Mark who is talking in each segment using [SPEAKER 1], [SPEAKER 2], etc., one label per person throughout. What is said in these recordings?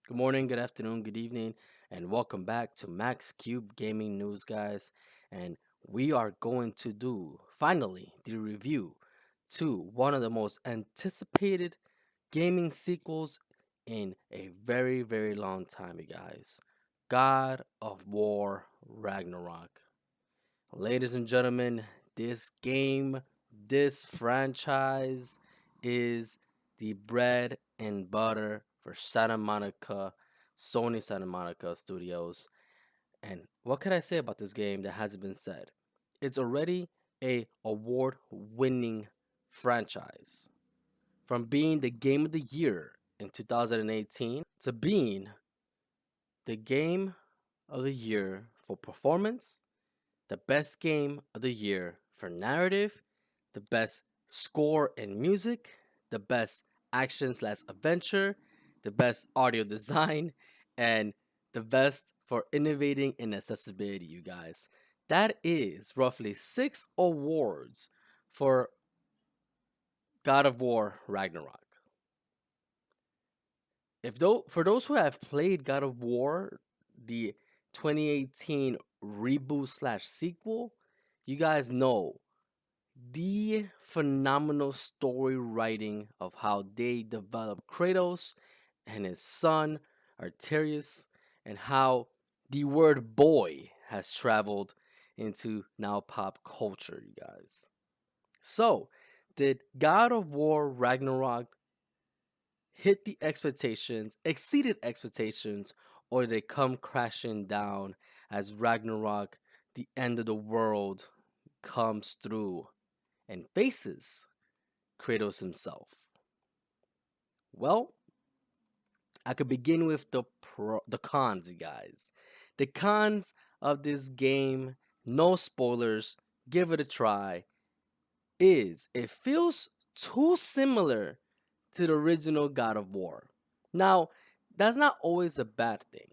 [SPEAKER 1] Good morning, good afternoon, good evening, and welcome back to Max Cube Gaming News, guys. And we are going to do finally the review to one of the most anticipated gaming sequels in a very, very long time, you guys. God of War Ragnarok. Ladies and gentlemen, this game, this franchise is the bread and butter for Sony Santa Monica Studios. And what can I say about this game that hasn't been said? It's already a award-winning franchise. From being the game of the year in 2018 to being the game of the year for performance, the best game of the year for narrative, the best score and music, the best action slash adventure, the best audio design, and the best for innovating in accessibility, you guys. That is roughly 6 awards for God of War Ragnarok. For those who have played God of War, the 2018 reboot slash sequel, you guys know the phenomenal story writing of how they develop Kratos and his son Arterius, and how the word boy has traveled into now pop culture, you guys. So, did God of War Ragnarok hit the expectations, exceeded expectations, or did they come crashing down as Ragnarok, the end of the world, comes through and faces Kratos himself? Well, I could begin with the cons, you guys. The cons of this game, no spoilers, give it a try, is it feels too similar to the original God of War. Now, that's not always a bad thing.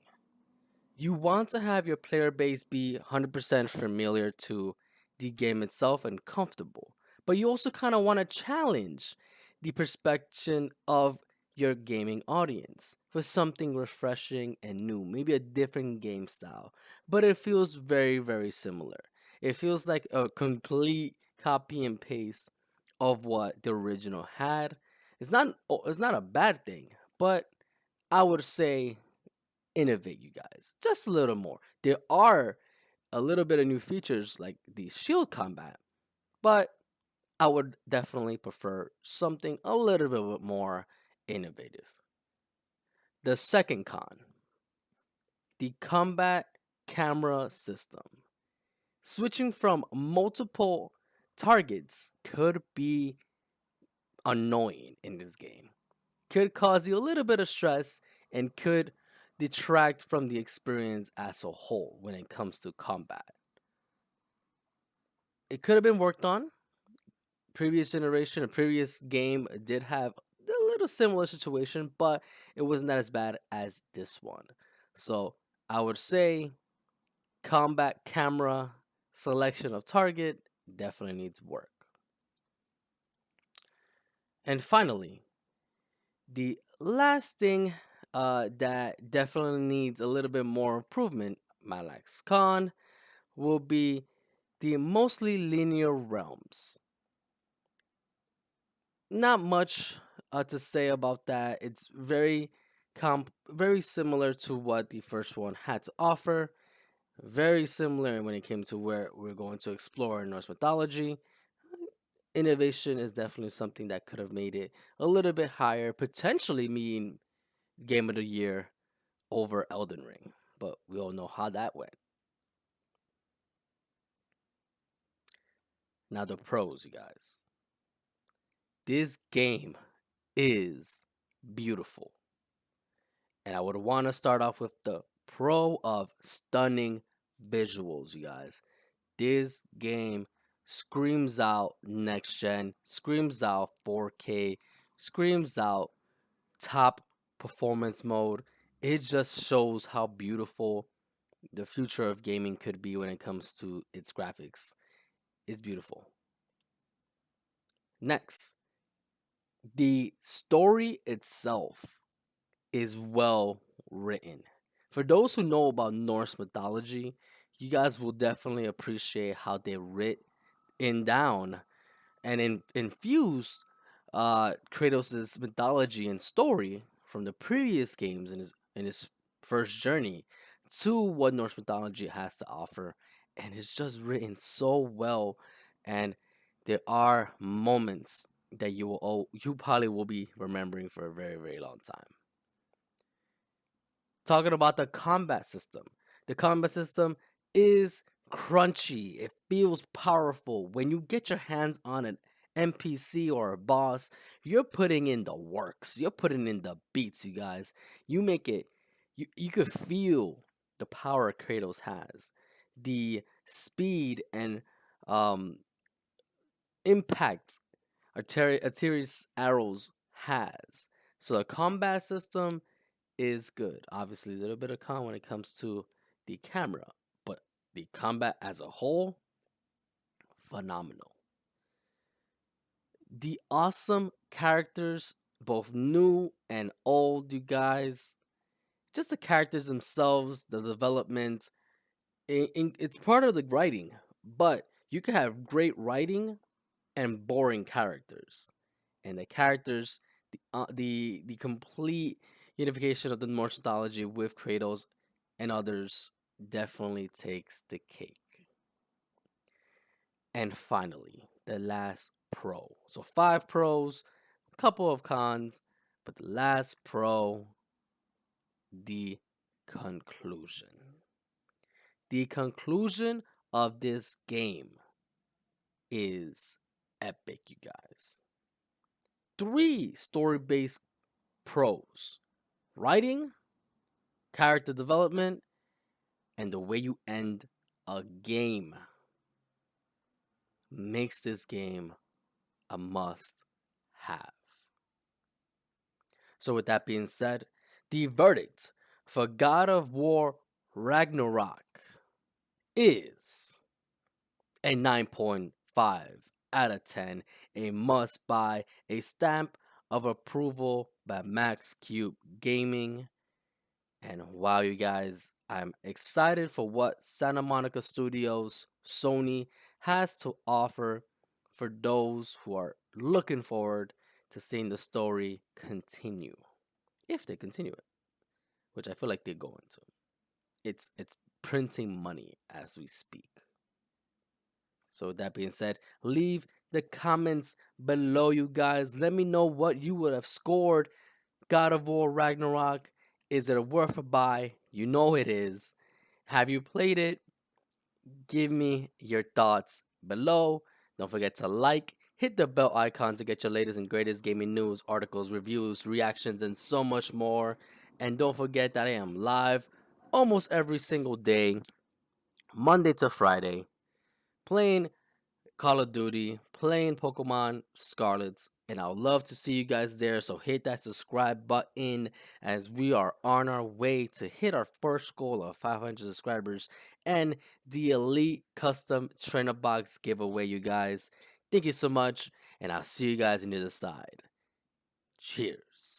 [SPEAKER 1] You want to have your player base be 100% familiar to the game itself and comfortable, but you also kind of want to challenge the perspective of your gaming audience with something refreshing and new, maybe a different game style, but it feels very, very similar. It feels like a complete copy and paste of what the original had. It's not a bad thing, but I would say innovate, you guys, just a little more. There are a little bit of new features like the shield combat, but I would definitely prefer something a little bit more innovative. The second con, the combat camera system. Switching from multiple targets could be annoying in this game, could cause you a little bit of stress, and could detract from the experience as a whole when it comes to combat. It could have been worked on. Previous generation, a previous game did have a little similar situation, but it wasn't that as bad as this one. So I would say combat camera selection of target definitely needs work. And finally, the last thing that definitely needs a little bit more improvement, my last con, will be the mostly linear realms. Not much to say about that. It's very similar to what the first one had to offer. Very similar when it came to where we're going to explore Norse mythology. Innovation is definitely something that could have made it a little bit higher, potentially mean Game of the Year over Elden Ring. But we all know how that went. Now the pros, you guys. This game is beautiful. And I would want to start off with the pro of stunning visuals, you guys. This game screams out next gen, screams out 4K, screams out top performance mode. It just shows how beautiful the future of gaming could be when it comes to its graphics. It's beautiful. Next, the story itself is well written. For those who know about Norse mythology, you guys will definitely appreciate how they writ in down and infuse Kratos' mythology and story from the previous games in his first journey to what Norse mythology has to offer, and it's just written so well. And there are moments that you probably will be remembering for a very very long time. Talking about the combat system. The combat system is crunchy. It feels powerful. When you get your hands on an NPC or a boss, you're putting in the works. You're putting in the beats, you guys. You make it you could feel the power Kratos has. The speed and um impact Atiri's arrows has. So the combat system is good. Obviously, a little bit of con when it comes to the camera, but the combat as a whole, phenomenal. The awesome characters, both new and old, you guys. Just the characters themselves, the development. It's part of the writing, but you can have great writing and boring characters. And the characters, the complete unification of the Norse mythology with Kratos and others definitely takes the cake. And finally, the last pro. So 5 pros, a couple of cons, but the last pro, the conclusion. The conclusion of this game is epic, you guys. 3 story-based pros: writing, character development, and the way you end a game makes this game a must have. So, with that being said, the verdict for God of War Ragnarok is a 9.5 out of 10, a must buy, a stamp of approval by MaxCubeGaming. And wow, you guys, I'm excited for what Santa Monica Studios, Sony, has to offer for those who are looking forward to seeing the story continue. If they continue it, which I feel like they're going to. It's printing money as we speak. So with that being said, leave the comments below, you guys. Let me know what you would have scored God of War Ragnarok. Is it worth a buy? You know it is. Have you played it? Give me your thoughts below. Don't forget to like, hit the bell icon to get your latest and greatest gaming news, articles, reviews, reactions, and so much more. And don't forget that I am live almost every single day, Monday to Friday, playing Call of Duty, playing Pokemon Scarlet, and I would love to see you guys there. So hit that subscribe button as we are on our way to hit our first goal of 500 subscribers and the Elite Custom Trainer Box giveaway, you guys. Thank you so much, and I'll see you guys on the other side. Cheers.